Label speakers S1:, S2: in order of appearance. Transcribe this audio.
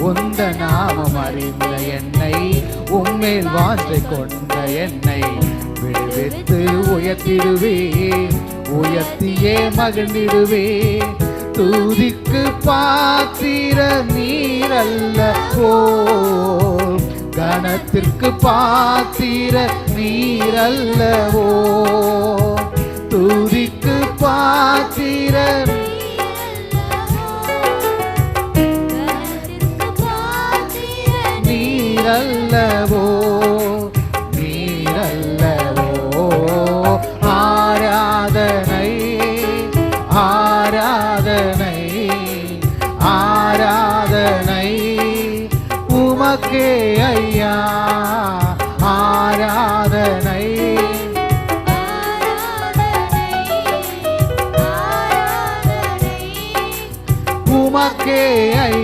S1: உந்த நாமம் அறிந்த என்னை, உம்மேல் வாஞ்சை கொண்ட என்னை விடுவித்து உயர்த்திடுவே, உயர்த்தியே மகிழ்ந்திடுவே. துதிக்கு பாத்திர நீரல்லவோ, கணத்திற்கு பாத்திர நீரல்லவோ. துதிக்கு பாத்திர நீரல்லவோ, நீரல்லவோ. ஆராதனை ஆராதனை ஆராதனை உமக்கே ஐயா. ஆராதனை உமக்கே ஐயா.